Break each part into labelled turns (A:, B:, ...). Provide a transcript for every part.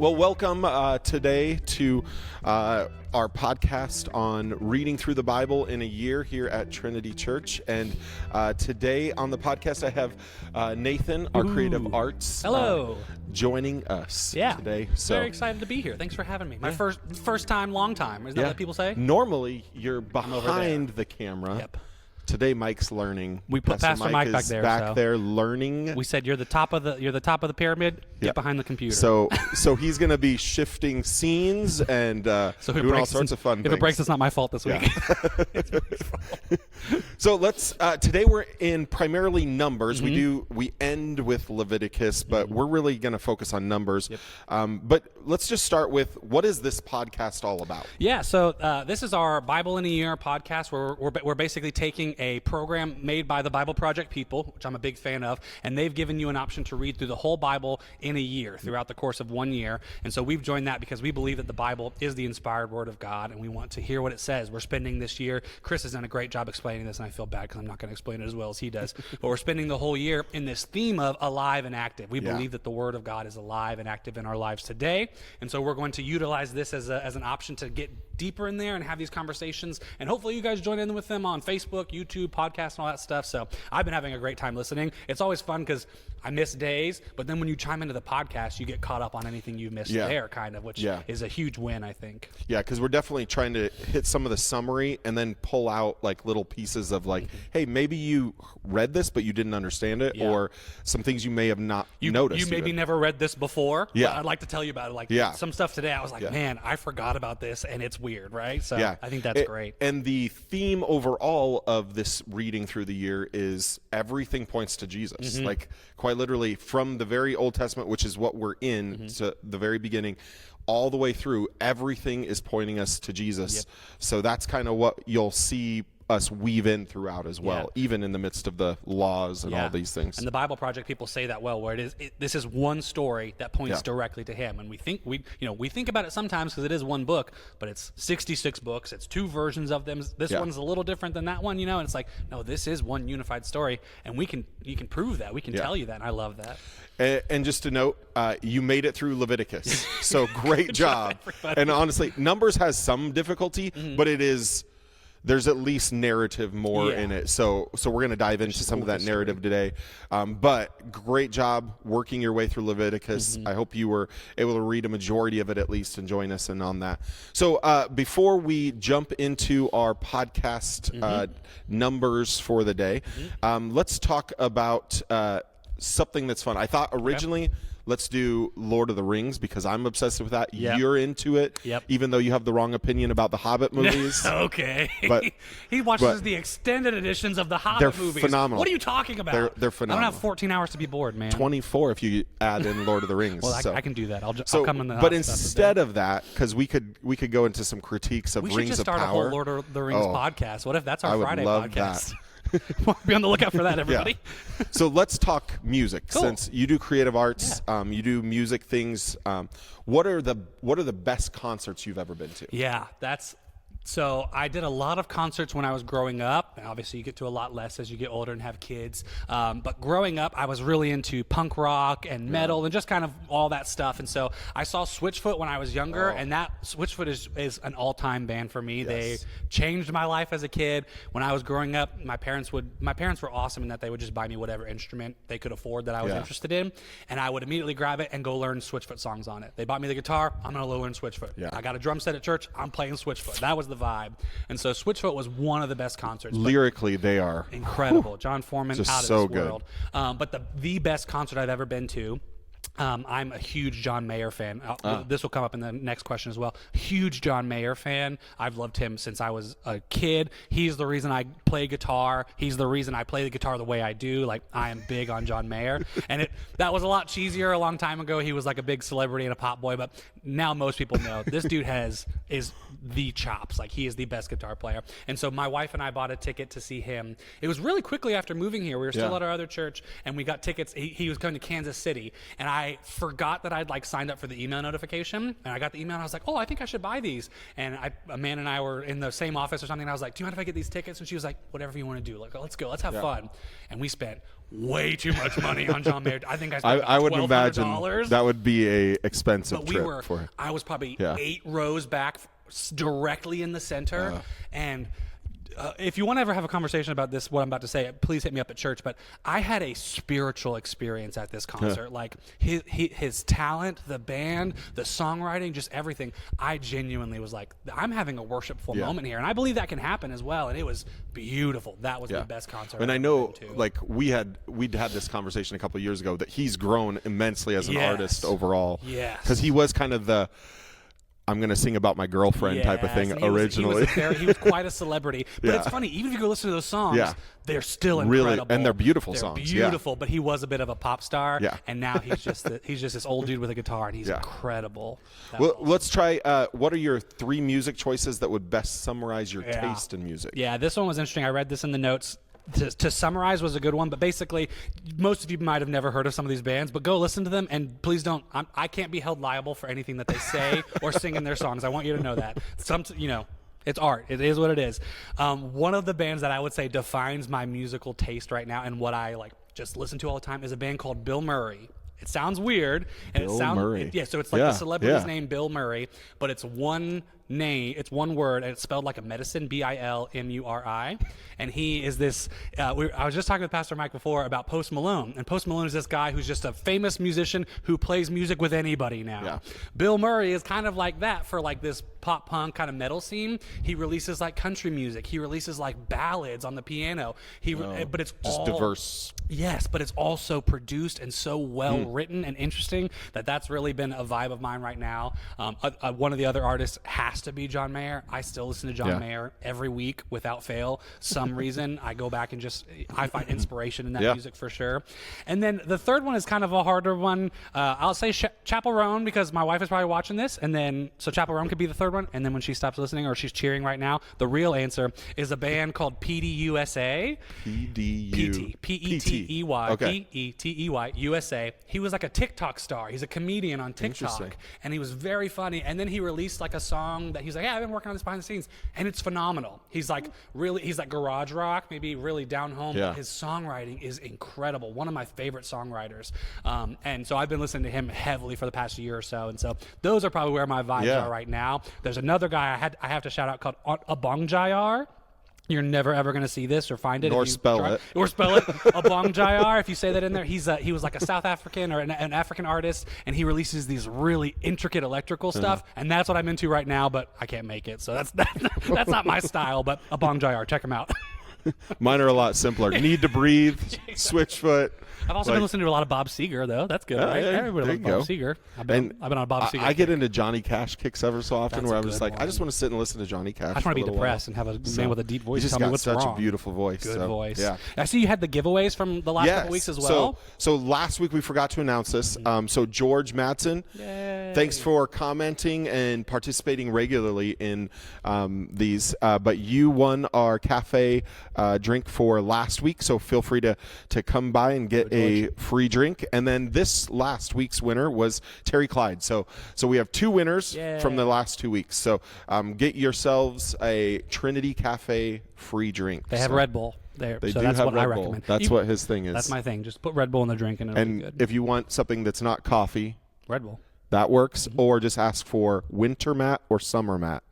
A: Well, welcome today to our podcast on reading through the Bible in a year here at Trinity Church. And today on the podcast, I have Nathan, our creative arts,
B: hello,
A: joining us today. So
B: very excited to be here. Thanks for having me. My first time, long time. Isn't that what people say?
A: Normally, you're behind the camera.
B: Yep.
A: Today, Mike's learning.
B: We put Pastor Mike back there.
A: Back there learning.
B: We said you're the top of the pyramid. Get behind the computer.
A: So he's going to be shifting scenes and doing all sorts of fun things.
B: If it breaks, it's not my fault this week.
A: It's Mike's fault. So let's. Today we're in primarily Numbers. We end with Leviticus, but we're really going to focus on Numbers. Yep. But let's just start with, what is this podcast all about?
B: Yeah. So this is our Bible in a Year podcast, where we're basically taking a program made by the Bible Project people, which I'm a big fan of, and they've given you an option to read through the whole Bible in a year, throughout the course of 1 year. And so we've joined that because we believe that the Bible is the inspired word of God, and we want to hear what it says. We're spending this year, Chris has done a great job explaining this, and I feel bad because I'm not going to explain it as well as he does, but we're spending the whole year in this theme of alive and active. We believe that the word of God is alive and active in our lives today, and so we're going to utilize this as an option to get deeper in there and have these conversations, and hopefully you guys join in with them on Facebook, YouTube, podcast, and all that stuff. So I've been having a great time listening. It's always fun because I miss days, but then when you chime into the podcast, you get caught up on anything you missed there, kind of, which is a huge win, I think. Yeah,
A: because we're definitely trying to hit some of the summary and then pull out like little pieces of like, hey, maybe you read this, but you didn't understand it, or some things you may have not noticed.
B: You maybe never read this before, but I'd like to tell you about it. Like some stuff today, I was like, man, I forgot about this, and it's weird, right? So I think that's great.
A: And the theme overall of this reading through the year is everything points to Jesus. Like quite literally from the very Old Testament, which is what we're in, to the very beginning, all the way through, everything is pointing us to Jesus. So that's kind of what you'll see us weave in throughout as well, even in the midst of the laws and all these things.
B: And the Bible Project people say that well, where this is one story that points directly to Him. And we think about it sometimes because it is one book, but it's 66 books. It's two versions of them. This one's a little different than that one, and it's like, no, this is one unified story, and you can prove that. We can tell you that, and I love that.
A: And just to note, you made it through Leviticus, so great job. And honestly, Numbers has some difficulty, but there's at least narrative more in it. So we're going to dive into some of that narrative today. But great job working your way through Leviticus. I hope you were able to read a majority of it at least and join us in on that. So before we jump into our podcast numbers for the day, let's talk about something that's fun. I thought originally, let's do Lord of the Rings because I'm obsessed with that. You're into it, even though you have the wrong opinion about the Hobbit movies.
B: Okay. But he watches the extended editions of the Hobbit movies.
A: They're phenomenal.
B: What are you talking about?
A: They're phenomenal.
B: I don't have 14 hours to be bored, man.
A: 24 if you add in Lord of the Rings.
B: Well, I can do that. I'll come in the
A: But instead of that, because we could go into some critiques of Rings of Power.
B: We should just start a whole Lord of the Rings podcast. What if that's our Friday podcast?
A: That.
B: Be on the lookout for that, everybody.
A: So let's talk music. Cool. Since you do creative arts, you do music things. What are the best concerts you've ever been to?
B: So I did a lot of concerts when I was growing up. And obviously, you get to a lot less as you get older and have kids. But growing up, I was really into punk rock and metal and just kind of all that stuff. And so I saw Switchfoot when I was younger, and that Switchfoot is an all-time band for me. They changed my life as a kid. When I was growing up, my parents were awesome in that they would just buy me whatever instrument they could afford that I was interested in, and I would immediately grab it and go learn Switchfoot songs on it. They bought me the guitar, I'm going to learn Switchfoot. I got a drum set at church, I'm playing Switchfoot. That was the vibe. And so Switchfoot was one of the best concerts.
A: Lyrically, they are
B: incredible. John Foreman,
A: just
B: out of
A: so
B: this world. But the best concert I've ever been to, I'm a huge John Mayer fan. This will come up in the next question as well. Huge John Mayer fan. I've loved him since I was a kid. He's the reason I play guitar. He's the reason I play the guitar the way I do. Like, I am big on John Mayer. And that was a lot cheesier a long time ago. He was like a big celebrity and a pop boy, but now most people know this dude is the chops. Like, he is the best guitar player. And so my wife and I bought a ticket to see him. It was really quickly after moving here. We were still at our other church, and we got tickets. He was going to Kansas City, and I forgot that I'd signed up for the email notification, and I got the email and I was like, oh, I think I should buy these. And Amanda and I were in the same office or something, and I was like, do you mind if I get these tickets? And she was like, whatever you want to do. Like, let's go, let's have fun. And we spent way too much money on John Mayer. I think I spent
A: I would imagine
B: $1,200.
A: that would be a expensive
B: But
A: trip for him.
B: I was probably 8 rows back, directly in the center, and if you want to ever have a conversation about this, what I'm about to say, please hit me up at church. But I had a spiritual experience at this concert. Like his talent, the band, the songwriting, just everything. I genuinely was like, I'm having a worshipful moment here, and I believe that can happen as well. And it was beautiful. That was the best concert.
A: And
B: I've
A: I know,
B: been to.
A: like we'd had this conversation a couple of years ago that he's grown immensely as an artist overall.
B: Yes,
A: because he was kind of the I'm going to sing about my girlfriend type of thing originally.
B: He was quite a celebrity. But it's funny, even if you go listen to those songs, they're still incredible.
A: And they're beautiful
B: songs.
A: songs.
B: Beautiful, but he was a bit of a pop star.
A: Yeah.
B: And now he's just this old dude with a guitar, and he's incredible.
A: Well, let's try, what are your 3 music choices that would best summarize your taste in music?
B: Yeah, this one was interesting. I read this in the notes. To summarize was a good one, but basically most of you might have never heard of some of these bands, but go listen to them, and please don't, I can't be held liable for anything that they say or sing in their songs. I want you to know that. It's art. It is what it is. One of the bands that I would say defines my musical taste right now and what I just listen to all the time is a band called Bill Murray. It sounds weird. And
A: Bill Murray.
B: So it's like the celebrity's name, Bill Murray, but it's one name, it's one word, and it's spelled like a medicine, Bilmuri. And he is this, I was just talking with Pastor Mike before about Post Malone. And Post Malone is this guy who's just a famous musician who plays music with anybody now. Yeah. Bill Murray is kind of like that for this pop punk kind of metal scene. He releases country music. He releases ballads on the piano. But it's
A: just
B: all
A: diverse.
B: Yes, but it's also produced and so well written and interesting that's really been a vibe of mine right now. One of the other artists has to be John Mayer. I still listen to John Mayer every week without fail. Some reason I go back and I find inspiration in that music for sure. And then the third one is kind of a harder one. I'll say Chapel Roan, because my wife is probably watching this, and then so Chapel Roan could be the third one. And then when she stops listening or she's cheering right now, the real answer is a band called PDUSA.
A: PDU.
B: P-E-T-E-Y.
A: Okay.
B: P-E-T-E-Y. USA. He was like a TikTok star. He's a comedian on TikTok. And he was very funny. And then he released a song that he's like, I've been working on this behind the scenes. And it's phenomenal. He's like garage rock, maybe really down home. But his songwriting is incredible. One of my favorite songwriters. And so I've been listening to him heavily for the past year or so. And so those are probably where my vibes are right now. There's another guy I have to shout out called Abongjayar. You're never ever going to see this or find it.
A: Or spell it.
B: Abongjayar. If you say that in there, he was like a South African or an African artist, and he releases these really intricate electrical stuff, and that's what I'm into right now. But I can't make it, so that's not my style. But Abongjayar, check him out.
A: Mine are a lot simpler. Need to Breathe, Switchfoot.
B: I've also been listening to a lot of Bob Seger, though. That's good, right? Everybody loves Bob Seger. I've been on a Bob Seger.
A: I get into Johnny Cash kicks ever so often, where I'm just like, I just want to sit and listen to Johnny Cash.
B: I just want to be depressed and have a man with a deep voice tell me what's wrong.
A: He's got such a beautiful voice.
B: Good voice.
A: Yeah.
B: I see you had the giveaways from the last couple weeks as well.
A: So last week we forgot to announce this. So George Matson, thanks for commenting and participating regularly in these. But you won our cafe drink for last week, so feel free to come by and get a free drink. And then this last week's winner was Terry Clyde. So we have 2 winners from the last 2 weeks. So get yourselves a Trinity Cafe free drink.
B: They have Red Bull there.
A: They
B: so
A: do
B: that's
A: have
B: what
A: Red
B: I
A: Bull.
B: recommend.
A: That's what his thing is.
B: That's my thing. Just put Red Bull in the drink and it'll be good.
A: If you want something that's not coffee,
B: Red Bull.
A: That works. Or just ask for Winter Mat or Summer Mat.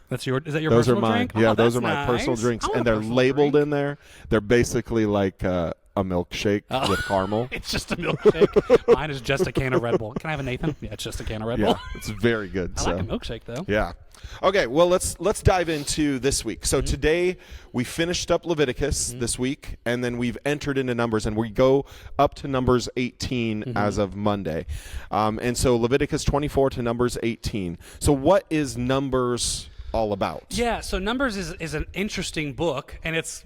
B: Is that your
A: those
B: personal
A: are mine.
B: drink?
A: Yeah,
B: oh,
A: those are my
B: nice.
A: personal drinks, and they're labeled in there. They're basically like a milkshake with caramel.
B: It's just a milkshake. Mine is just a can of Red Bull. Can I have a Nathan? Yeah, it's just a can of Red Bull.
A: It's very good.
B: I like a milkshake though.
A: Yeah. Okay, well let's dive into this week. So today we finished up Leviticus this week, and then we've entered into Numbers, and we go up to Numbers 18 as of Monday. And so Leviticus 24 to Numbers 18. So what is Numbers all about?
B: Yeah, so Numbers is an interesting book, and it's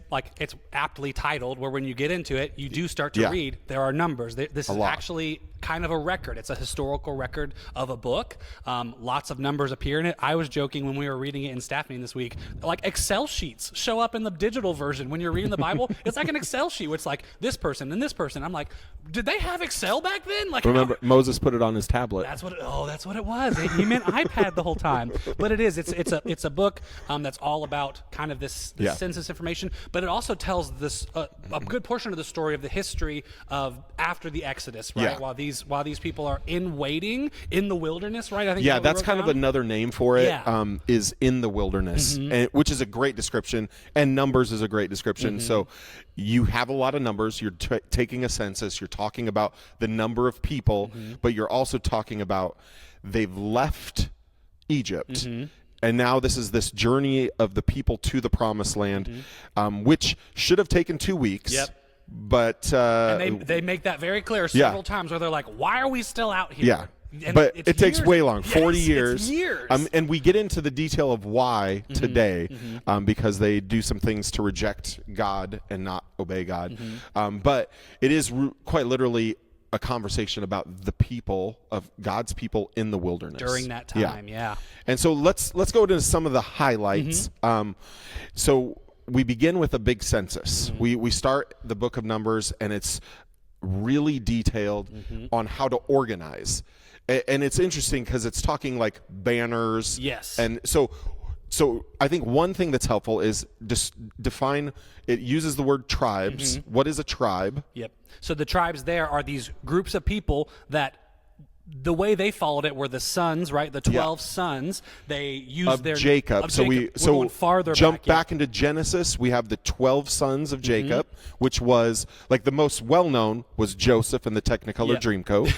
B: aptly titled, where when you get into it, you do start to read. There are numbers. This is actually kind of a record. It's a historical record of a book. Lots of numbers appear in it. I was joking when we were reading it in staff meeting this week, like Excel sheets show up in the digital version when you're reading the Bible. It's like an Excel sheet where it's like this person and this person. I'm like, did they have Excel back then? Like,
A: remember, Moses put it on his tablet.
B: That's what it was. He meant iPad the whole time. But it is. It's a book that's all about kind of this census information. But it also tells this a good portion of the story of the history of after the Exodus, right?
A: Yeah.
B: While these people are in waiting in the wilderness, right? I think
A: that's kind of another name for it. Is in the wilderness, and, which is a great description, and Numbers is a great description. So you have a lot of numbers. You're taking a census. You're talking about the number of people, but you're also talking about they've left Egypt. And now this is this journey of the people to the promised land, which should have taken 2 weeks.
B: Yep.
A: But
B: and they make that very clear several times where they're like, why are we still out here?
A: Yeah.
B: And
A: but it takes way long, 40 years.
B: It's years.
A: And we get into the detail of why today, because they do some things to reject God and not obey God. But it is quite literally a conversation about the people of God's people in the wilderness
B: during that time. Yeah.
A: And so let's go into some of the highlights. So we begin with a big census. We start the book of Numbers, and it's really detailed on how to organize. And it's interesting because it's talking like banners.
B: Yes.
A: And so I think one thing that's helpful is just define, it uses the word tribes. What is a tribe?
B: Yep. So the tribes there are these groups of people that the way they followed it were the sons, right? The 12 sons. They used their
A: Jacob.
B: Of
A: so
B: Jacob.
A: We're going
B: farther
A: jump
B: back,
A: back into Genesis. We have the 12 sons of Jacob, which was like the most well-known was Joseph and the Technicolor Dreamcoat.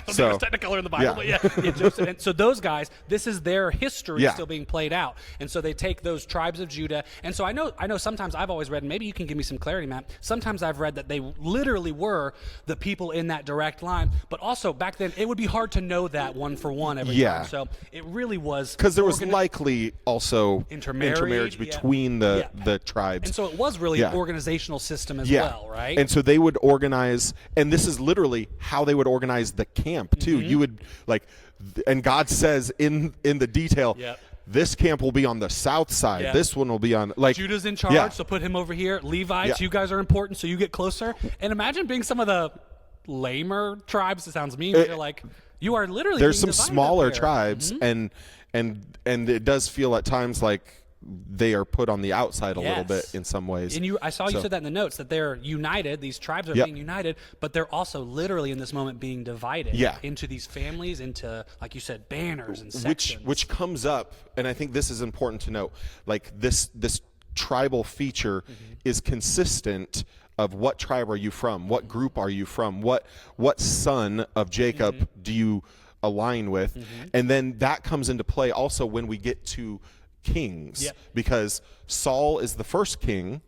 B: So Technicolor in the Bible, but Joseph. And so those guys, this is their history still being played out, and so they take those tribes of Judah. And so I know. Sometimes I've always read, and maybe you can give me some clarity, Matt. Sometimes I've read that they literally were the people in that direct line, but also back then it would be hard to know that one for one every time. So it really was
A: because there was likely also intermarriage between the tribes,
B: and so it was really an organizational system as well, right?
A: And so they would organize, and this is literally how they would organize the camp too. You would and God says in the detail, this camp will be on the south side. This one will be on
B: Judah's in charge, so put him over here. Levites, you guys are important, so you get closer. And imagine being some of the lamer tribes. It sounds mean, but you're like, you are literally
A: there's some smaller tribes, and it does feel at times like they are put on the outside a little bit in some ways.
B: And I saw you said that in the notes, that they're united. These tribes are being united, but they're also literally in this moment being divided into these families, into, like you said, banners and sections.
A: Which comes up, and I think this is important to note. Like this tribal feature is consistent of what tribe are you from, what group are you from, what son of Jacob do you align with, and then that comes into play also when we get to kings, because Saul is the first king,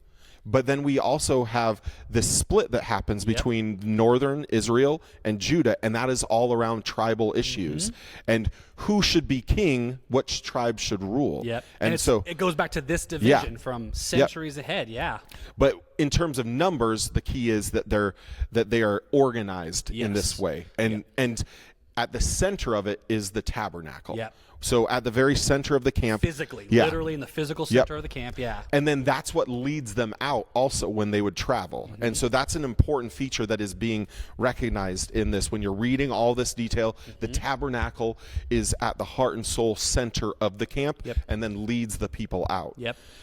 A: but then we also have this split that happens between northern Israel and Judah, and that is all around tribal issues and who should be king, which tribe should rule.
B: And so it goes back to this division from centuries ahead.
A: But in terms of numbers, the key is that they are organized in this way, and at the center of it is the tabernacle. So at the very center of the camp.
B: Physically, literally in the physical center of the camp,
A: And then that's what leads them out also when they would travel. And so that's an important feature that is being recognized in this. When you're reading all this detail, the tabernacle is at the heart and soul center of the camp and then leads the people out.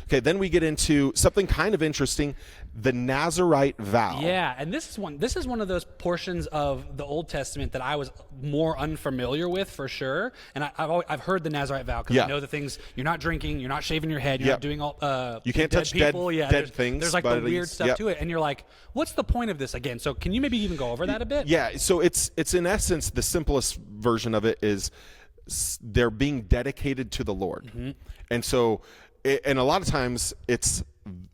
A: Okay, then we get into something kind of interesting, the Nazirite vow.
B: And this is one of those portions of the Old Testament that I was more unfamiliar with for sure. And I've heard the Nazirite vow because I know the things: you're not drinking, you're not shaving your head, you're not doing all
A: you can't touch
B: people.
A: dead things.
B: There's like the weird stuff to it, and you're like, what's the point of this again? So can you maybe even go over that a bit?
A: So it's in essence, the simplest version of it is they're being dedicated to the Lord. And so and a lot of times it's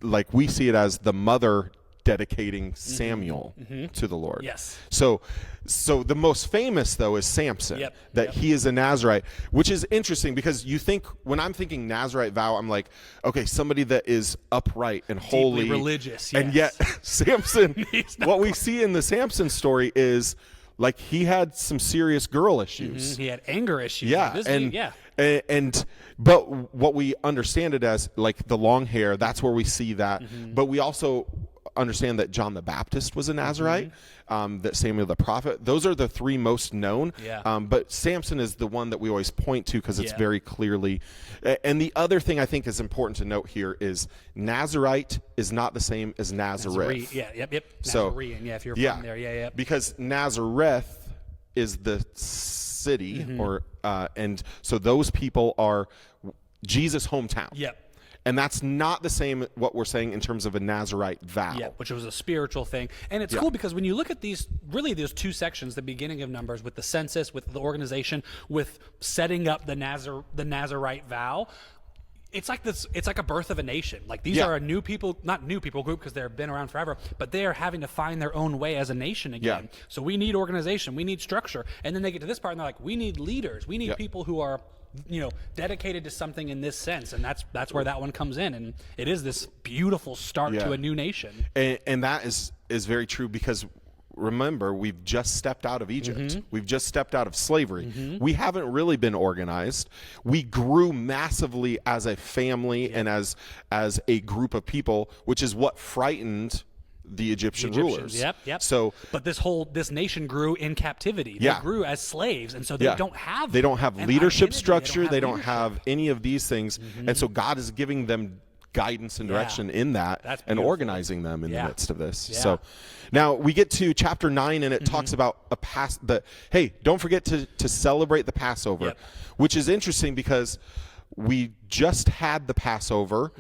A: like we see it as the mother dedicating Samuel to the Lord. So the most famous though is Samson, he is a Nazirite, which is interesting because you think, when I'm thinking Nazirite vow, I'm like, okay, somebody that is upright and holy,
B: deeply religious,
A: and yet Samson, what we see in the Samson story is like he had some serious girl issues.
B: He had anger issues.
A: Yeah, but what we understand it as, like the long hair, that's where we see that. But we also understand that John the Baptist was a Nazirite, that Samuel the prophet. Those are the three most known. But Samson is the one that we always point to because it's very clearly. And the other thing I think is important to note here is Nazirite is not the same as Nazareth.
B: So, Nazarene, if you're from there,
A: because Nazareth is the city, and so those people are Jesus' hometown. And that's not the same what we're saying in terms of a Nazirite vow.
B: Which was a spiritual thing. And it's cool because when you look at these two sections, the beginning of Numbers with the census, with the organization, with setting up the Nazirite vow, it's like this. It's like a birth of a nation. Like these are a not new people group because they've been around forever, but they are having to find their own way as a nation again. So we need organization, we need structure, and then they get to this part and they're like, we need leaders, we need people who are dedicated to something in this sense, and that's where that one comes in, and it is this beautiful start to a new nation.
A: And that is very true because remember, we've just stepped out of Egypt. We've just stepped out of slavery. We haven't really been organized. We grew massively as a family and as a group of people, which is what frightened the Egyptian rulers. So,
B: but this nation grew in captivity. They grew as slaves, and so they don't have
A: leadership
B: identity.
A: structure. They don't have any of these things, and so God is giving them guidance and direction in that, and organizing them in the midst of this. So now we get to chapter 9, and it talks about hey, don't forget to celebrate the Passover, which is interesting because we just had the Passover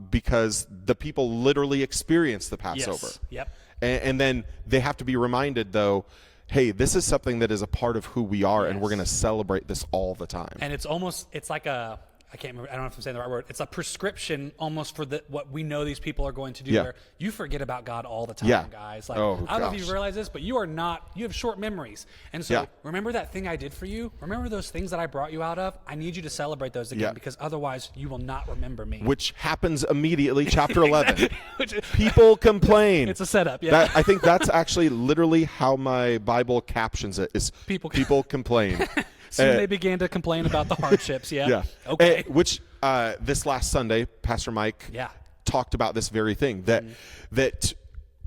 A: because the people literally experienced the Passover. And then they have to be reminded, though, hey, this is something that is a part of who we are, and we're going to celebrate this all the time.
B: And it's like a, I can't remember, I don't know if I'm saying the right word. It's a prescription almost for what we know these people are going to do, where you forget about God all the time, guys. Like, I don't know if you realize this, but you have short memories. And so remember that thing I did for you? Remember those things that I brought you out of? I need you to celebrate those again because otherwise you will not remember me.
A: Which happens immediately, chapter 11. People complain.
B: It's a setup,
A: I think that's actually literally how my Bible captions it, is people complain.
B: Soon they began to complain about the hardships. Okay.
A: Which this last Sunday, Pastor Mike talked about this very thing, that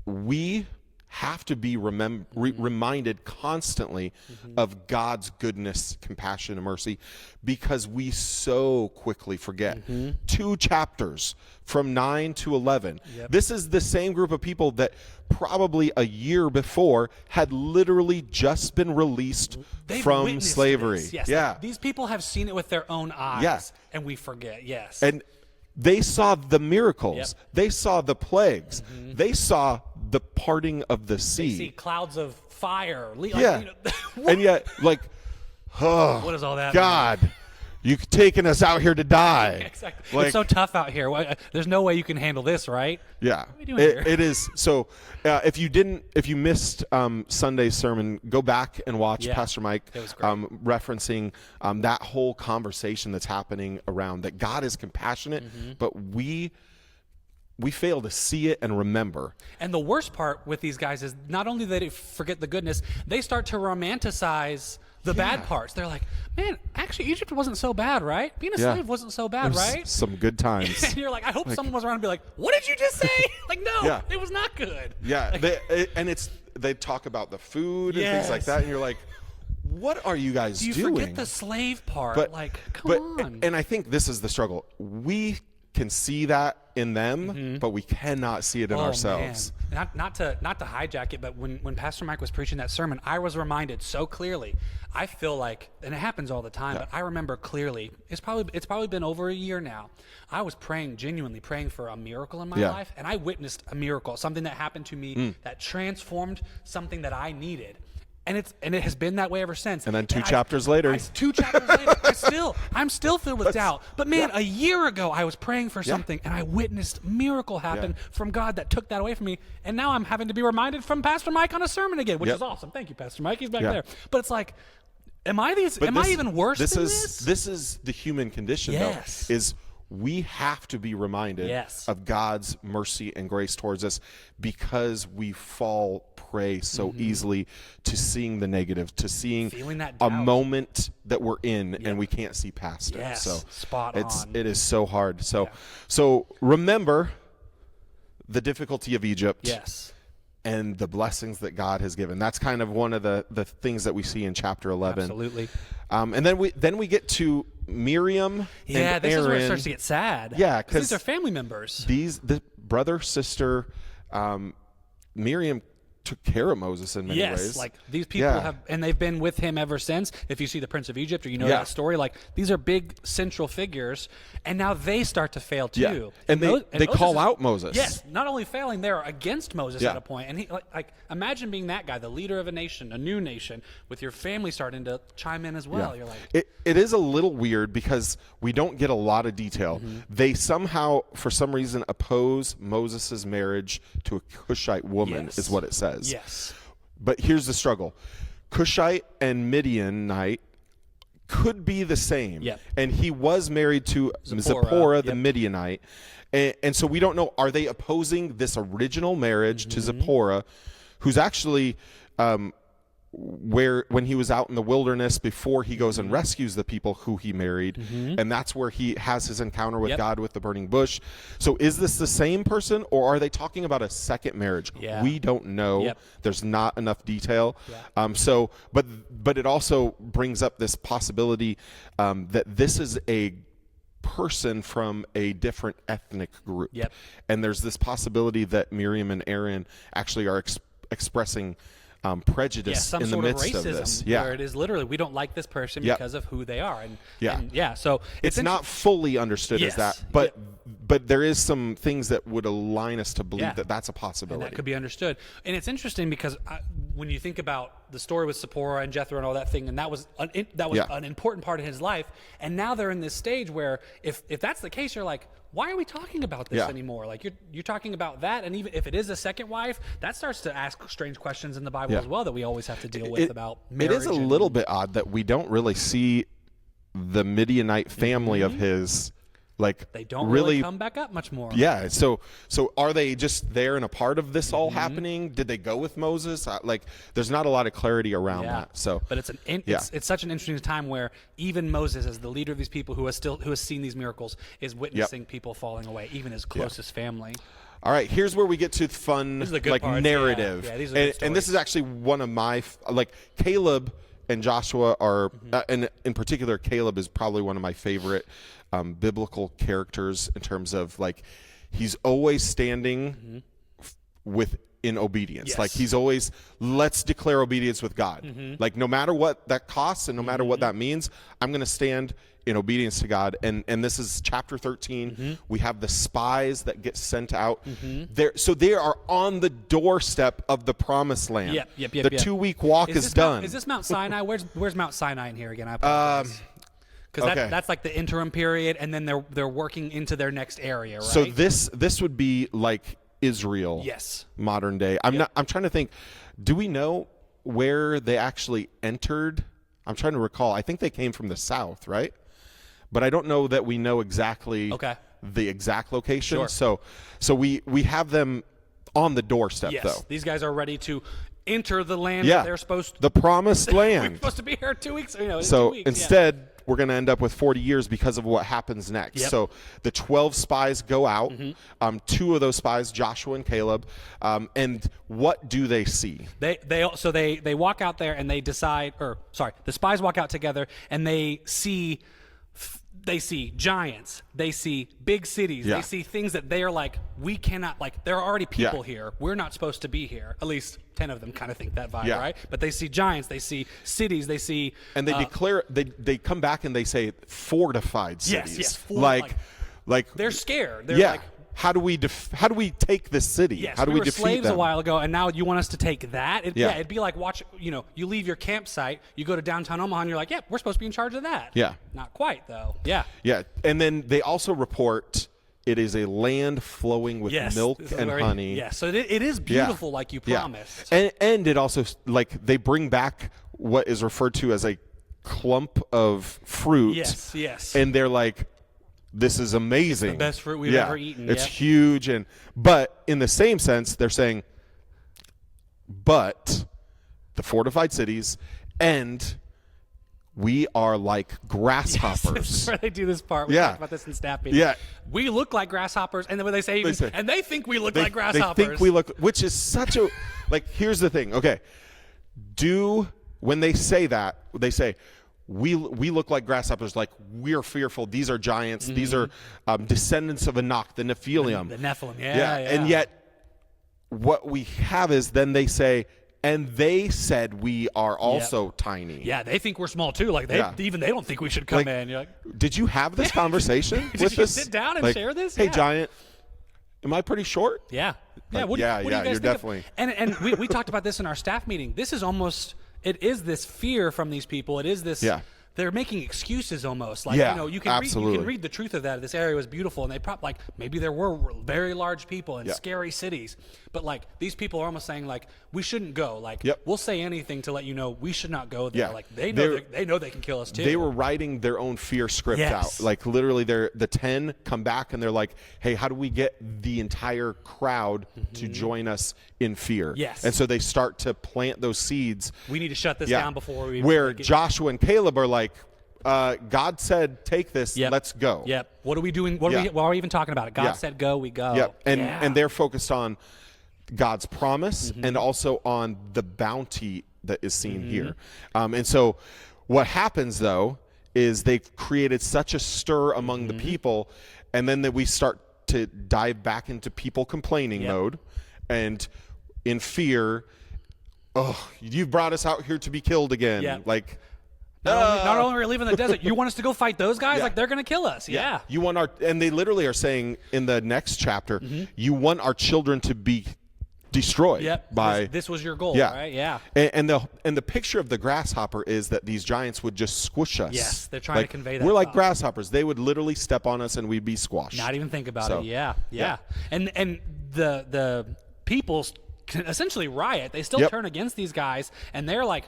A: we have to be reminded constantly of God's goodness, compassion, and mercy, because we so quickly forget. 2 chapters from 9 to 11. This is the same group of people that probably a year before had literally just been released from slavery.
B: These people have seen it with their own eyes, and we forget. And they saw the miracles. They saw the plagues. They saw the parting of the sea. They see clouds of fire.
A: And yet, like, oh,
B: what is all that?
A: God, you've taken us out here to die.
B: Exactly. Like, it's so tough out here. There's no way you can handle this, right?
A: What are we doing here? It is. So if you missed Sunday's sermon, go back and watch Pastor Mike referencing that whole conversation that's happening around that God is compassionate, but we fail to see it and remember.
B: And the worst part with these guys is not only that they forget the goodness, they start to romanticize the bad parts. They're like, man, actually Egypt wasn't so bad, right? Being a slave wasn't so bad, right?
A: Some good times.
B: And you're like, I hope someone was around and be like, what did you just say? Like, no, it was not good.
A: They talk about the food and things like that, and you're like, what are you guys doing?
B: Do you forget the slave part? Come on.
A: And I think this is the struggle. We can see that in them, but we cannot see it in ourselves.
B: Man. Not to hijack it, but when Pastor Mike was preaching that sermon, I was reminded so clearly. I feel like, and it happens all the time, but I remember clearly. It's probably been over a year now. I was genuinely praying for a miracle in my life, and I witnessed a miracle, something that happened to me that transformed something that I needed. And it has been that way ever since.
A: And then 2 chapters later,
B: I'm still filled with doubt. But man, a year ago I was praying for something, and I witnessed a miracle happen from God that took that away from me. And now I'm having to be reminded from Pastor Mike on a sermon again, which is awesome. Thank you, Pastor Mike. He's back there. But it's like, am I even worse than this?
A: This is the human condition, though. Is we have to be reminded of God's mercy and grace towards us because we fall prey so easily to seeing the negative, to seeing
B: Feeling that
A: a
B: doubt.
A: moment that we're in and we can't see past it.
B: Yes,
A: So
B: spot on.
A: it is so hard. So remember the difficulty of Egypt.
B: Yes.
A: And the blessings that God has given. That's kind of one of the things that we see in chapter 11.
B: Absolutely.
A: And then we get to Miriam and Aaron.
B: This is where it starts to get sad.
A: Yeah,
B: because these are family members.
A: The brother, sister, Miriam took care of Moses in many ways.
B: Yes, like these people have, and they've been with him ever since. If you see the Prince of Egypt or that story, like these are big central figures, and now they start to fail too.
A: Yeah. And they call out Moses.
B: Yes, not only failing, they're against Moses at a point. And he like imagine being that guy, the leader of a nation, a new nation, with your family starting to chime in as well. You're like,
A: it is a little weird because we don't get a lot of detail. They somehow, for some reason, oppose Moses' marriage to a Cushite woman, is what it says.
B: Yes.
A: But here's the struggle. Cushite and Midianite could be the same.
B: Yep.
A: And he was married to Zipporah the Midianite. And so we don't know, are they opposing this original marriage to Zipporah, who's actually when he was out in the wilderness before he goes and rescues the people who he married, and that's where he has his encounter with God with the burning bush. So is this the same person, or are they talking about a second marriage? We don't know. There's not enough detail. But it also brings up this possibility that this is a person from a different ethnic group. And there's this possibility that Miriam and Aaron actually are expressing prejudice in the midst of this.
B: Where it is literally, we don't like this person because of who they are. So
A: it's not fully understood as that, but there is some things that would align us to believe that that's a possibility.
B: And that could be understood. And it's interesting because when you think about the story with Zipporah and Jethro and all that thing, and that was an important part of his life, and now they're in this stage where if that's the case, you're like, why are we talking about this anymore? Like you're talking about that, and even if it is a second wife, that starts to ask strange questions in the Bible as well that we always have to deal with about marriage.
A: It is a little bit odd that we don't really see the Midianite family of his, like,
B: they don't really come back up much more.
A: Yeah. So are they just there and a part of this all happening? Did they go with Moses? Like, there's not a lot of clarity around that. So,
B: but it's such an interesting time where even Moses, as the leader of these people who has seen these miracles, is witnessing people falling away, even his closest family.
A: All right, here's where we get to fun, like, narrative.
B: These are
A: and this is actually one of my, like, Caleb and Joshua are, and in particular, Caleb is probably one of my favorite biblical characters in terms of, like, he's always standing in obedience. Like, he's always, let's declare obedience with God. Like, no matter what that costs and no matter what that means, I'm going to stand in obedience to God. And this is chapter 13. We have the spies that get sent out. So they are on the doorstep of the promised land. The 2-week walk is done.
B: Is this Mount Sinai? Where's Mount Sinai in here again? I apologize. Because that's like the interim period, and then they're working into their next area, right?
A: So this would be like Israel, modern day. I'm trying to think. Do we know where they actually entered? I'm trying to recall. I think they came from the south, right? But I don't know that we know exactly the exact location. So we have them on the doorstep, though.
B: These guys are ready to enter the land that they're supposed to.
A: The promised land.
B: We're supposed to be here 2 weeks.
A: So
B: 2 weeks,
A: instead, we're going to end up with 40 years because of what happens next. So the 12 spies go out. 2 of those spies, Joshua and Caleb. And what do they see?
B: They walk out there and they decide, the spies walk out together and they see giants, they see big cities, they see things that they are like, we cannot, like, there are already people here, we're not supposed to be here. At least 10 of them kind of think that vibe, right? But they see giants, they see cities, they see,
A: and they declare, they come back and they say fortified cities. Like
B: they're scared. They're like,
A: how do we take this city? How do we defeat
B: slaves
A: them?
B: A while ago, and now you want us to take that? It'd be like you leave your campsite, you go to downtown Omaha, and you're like, we're supposed to be in charge of that. Not quite, though.
A: And then they also report it is a land flowing with milk and honey.
B: So it is beautiful, like you promised.
A: And it also, like, they bring back what is referred to as a clump of fruit. And they're like, this is amazing.
B: It's the best fruit we've ever eaten.
A: It's huge. But in the same sense, they're saying, but the fortified cities, and we are like grasshoppers.
B: This is where they do this part. We talked about this in staff meeting.
A: Yeah.
B: We look like grasshoppers, and then when they say and they think we look like grasshoppers.
A: They think we look, which is such a, like, here's the thing. Okay. When they say that, they say, we look like grasshoppers, like we're fearful. These are giants. These are descendants of Anak, the Nephilim.
B: The Nephilim,
A: And yet, what we have is then they say, and they said we are also tiny.
B: Yeah, they think we're small too. Like they don't think we should come in. You're like,
A: did you have this conversation?
B: Did you sit down and share this?
A: Hey, giant, am I pretty short?
B: Yeah. Yeah.
A: Like,
B: what do you guys
A: you're
B: think
A: definitely.
B: And we talked about this in our staff meeting. This is almost. It is this fear from these people. It is this.
A: Yeah.
B: They're making excuses almost. Like, you can read the truth of that. This area was beautiful, and they maybe there were very large people in scary cities, but like these people are almost saying like we shouldn't go. Like we'll say anything to let you know we should not go there.
A: Yeah.
B: Like they know they can kill us too.
A: They were writing their own fear script out. Like literally, the 10 come back and they're like, "Hey, how do we get the entire crowd to join us in fear?"
B: Yes.
A: And so they start to plant those seeds.
B: We need to shut this down before we.
A: Where Joshua and Caleb are like, God said, take this, let's go.
B: Yep. What are we doing? Why are we even talking about it? God said go, we go.
A: Yep. And they're focused on God's promise and also on the bounty that is seen here. And so what happens, though, is they've created such a stir among the people, and then that we start to dive back into people complaining mode and in fear, you've brought us out here to be killed again.
B: Yep.
A: Like,
B: not only are we leaving the desert, you want us to go fight those guys? Like they're going to kill us. Yeah.
A: You want and they literally are saying in the next chapter, you want our children to be destroyed.
B: Yep.
A: By
B: this was your goal, right? Yeah.
A: And the picture of the grasshopper is that these giants would just squish us.
B: Yes, they're trying to convey that.
A: We're like grasshoppers. They would literally step on us and we'd be squashed.
B: Not even think about it. Yeah. And the people can essentially riot. They still turn against these guys, and they're like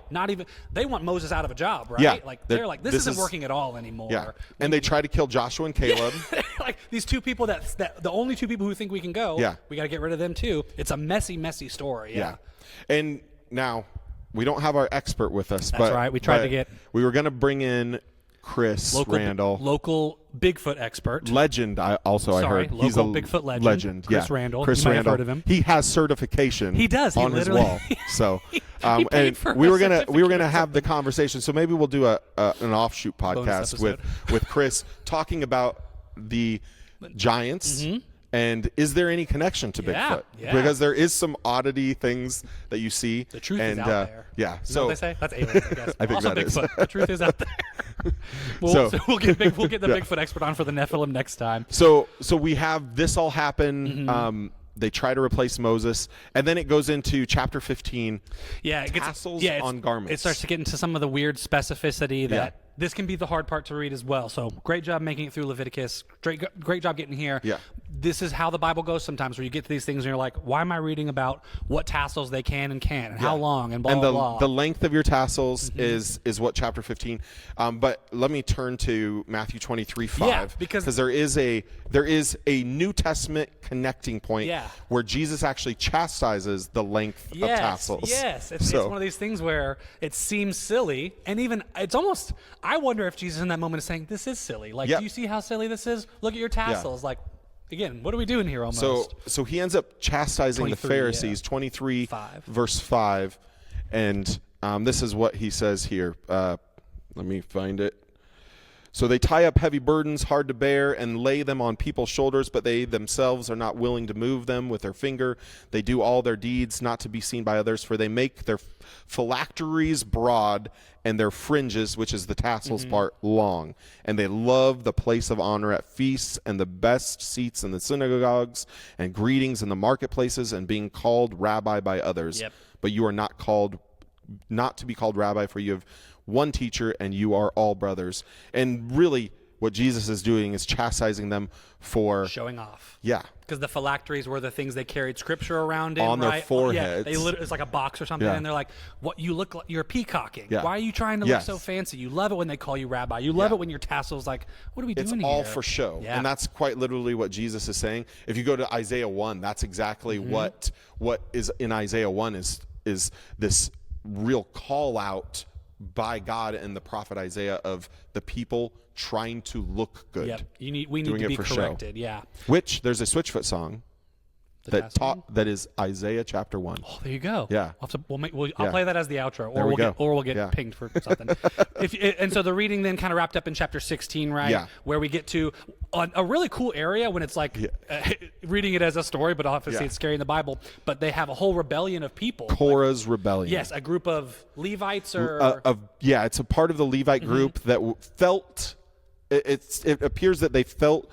B: they want Moses out of a job, right?
A: Yeah.
B: Like they're like this isn't working at all anymore.
A: Yeah. And they try to kill Joshua and Caleb.
B: Like these two people that the only two people who think we can go.
A: Yeah.
B: We got to get rid of them too. It's a messy story. Yeah.
A: And now we don't have our expert with us.
B: That's right.
A: We were going to bring in Chris Randall,
B: local Bigfoot expert,
A: legend. I heard
B: he's a Bigfoot legend. Chris Randall.
A: Chris Randall.
B: Might have heard of him.
A: He has certification.
B: He does
A: on his wall. So, and we were gonna have the conversation. So maybe we'll do an offshoot podcast with Chris talking about the giants. And is there any connection to Bigfoot?
B: Yeah.
A: Because there is some oddity things that you see.
B: The truth is out there.
A: Yeah.
B: You know what they say? That's aliens, I guess.
A: I think
B: also
A: that
B: Bigfoot.
A: is.
B: The truth is out there. So we'll get the Bigfoot expert on for the Nephilim next time.
A: So we have this all happen. They try to replace Moses, and then it goes into chapter 15.
B: Yeah,
A: tassels on garments.
B: It starts to get into some of the weird specificity that this can be the hard part to read as well. So great job making it through Leviticus. Great job getting here.
A: Yeah.
B: This is how the Bible goes sometimes, where you get to these things and you're like, why am I reading about what tassels they can and can't and how long and blah, blah, blah.
A: The length of your tassels is what chapter 15. But let me turn to Matthew 23:5.
B: Yeah, because
A: there is a New Testament connecting point where Jesus actually chastises the length of tassels.
B: Yes. It's one of these things where it seems silly, and even it's almost, I wonder if Jesus in that moment is saying, this is silly. Like, do you see how silly this is? Look at your tassels. Like, again, what are we doing here almost?
A: So he ends up chastising the Pharisees, 23 verse 5. And this is what he says here. Let me find it. So they tie up heavy burdens hard to bear and lay them on people's shoulders, but they themselves are not willing to move them with their finger. They do all their deeds not to be seen by others, for they make their phylacteries broad and their fringes, which is the tassels part, long. And they love the place of honor at feasts and the best seats in the synagogues and greetings in the marketplaces and being called rabbi by others. But you are not to be called rabbi, for you have one teacher and you are all brothers. And really what Jesus is doing is chastising them for
B: showing off.
A: Yeah.
B: Because the phylacteries were the things they carried scripture around in,
A: on their foreheads.
B: It's like a box or something, and they're like, "What you look like? You're peacocking. Why are you trying to look so fancy? You love it when they call you rabbi. You love it when your tassels like, what are we doing here?
A: It's all for show, and that's quite literally what Jesus is saying. If you go to Isaiah 1, that's exactly what is in Isaiah 1 is is this real call out by God and the prophet Isaiah of the people trying to look good.
B: Yep. We need
A: doing
B: to
A: it
B: be
A: for
B: corrected.
A: show.
B: Yeah.
A: Which there's a Switchfoot song that is Isaiah chapter 1.
B: Oh, there you go.
A: Yeah.
B: I'll play that as the outro,
A: There we go.
B: We'll get pinged for something. And so the reading then kind of wrapped up in chapter 16, right?
A: Yeah.
B: Where we get to a really cool area when it's like reading it as a story, but obviously it's scary in the Bible. But they have a whole rebellion of people.
A: Korah's rebellion.
B: Yes, a group of Levites
A: it's a part of the Levite group that felt it appears that they felt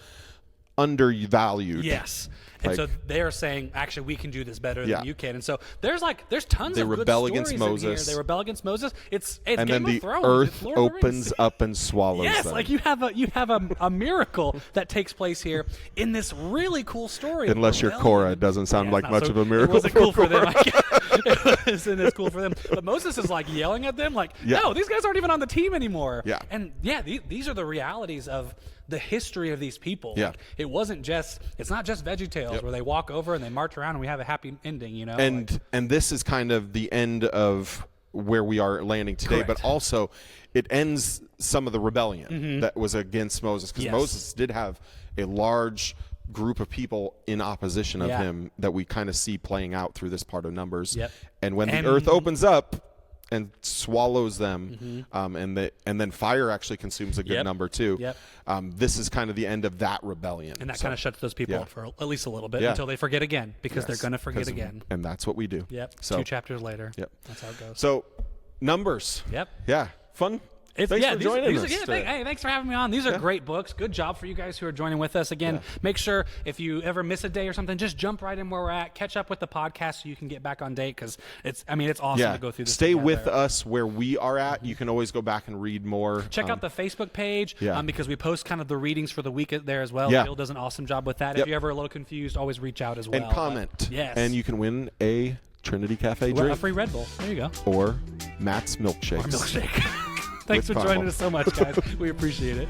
A: undervalued.
B: Yes. And so they're saying, actually, we can do this better than you can. And so there's tons of good
A: rebel
B: stories
A: against
B: in
A: Moses.
B: here. They rebel against Moses. It's
A: and
B: Game
A: then the
B: of Thrones.
A: earth
B: It's Lord of the
A: opens
B: Rings.
A: up and swallows
B: Yes,
A: them.
B: like you have a miracle that takes place here in this really cool story.
A: Unless you're Korah, it doesn't sound like much of a miracle.
B: It wasn't cool for them. It wasn't as cool for them. But Moses is like yelling at them, like, no, these guys aren't even on the team anymore.
A: Yeah.
B: And these are the realities of the history of these people.
A: Yeah.
B: Like, it's not just VeggieTales where they walk over and they march around and we have a happy ending, you know?
A: And this is kind of the end of where we are landing today,
B: Correct.
A: but also it ends some of the rebellion that was against Moses, because Moses did have a large group of people in opposition of him that we kind of see playing out through this part of Numbers.
B: Yep.
A: And when the earth opens up and swallows them, and then fire actually consumes a good number too.
B: Yep.
A: This is kind of the end of that rebellion.
B: And that kind of shuts those people up for at least a little bit until they forget again, because they're going to forget again.
A: And that's what we do.
B: Yep.
A: So,
B: 2 chapters later.
A: Yep.
B: That's how it goes.
A: So, Numbers.
B: Yep.
A: Yeah. Fun. Thanks for joining us.
B: Thanks for having me on. These are great books. Good job for you guys who are joining with us. Again, make sure if you ever miss a day or something, just jump right in where we're at. Catch up with the podcast so you can get back on date, because it's awesome to go through this.
A: Stay
B: together.
A: with us where we are at. You can always go back and read more.
B: Check out the Facebook page because we post kind of the readings for the week there as well.
A: Yeah.
B: Bill does an awesome job with that. If you're ever a little confused, always reach out as well.
A: And comment.
B: Yes.
A: And you can win a Trinity Cafe drink.
B: A free Red Bull. There you go.
A: Or Matt's milkshakes.
B: Or milkshake. Thanks for joining us so much, guys. We appreciate it.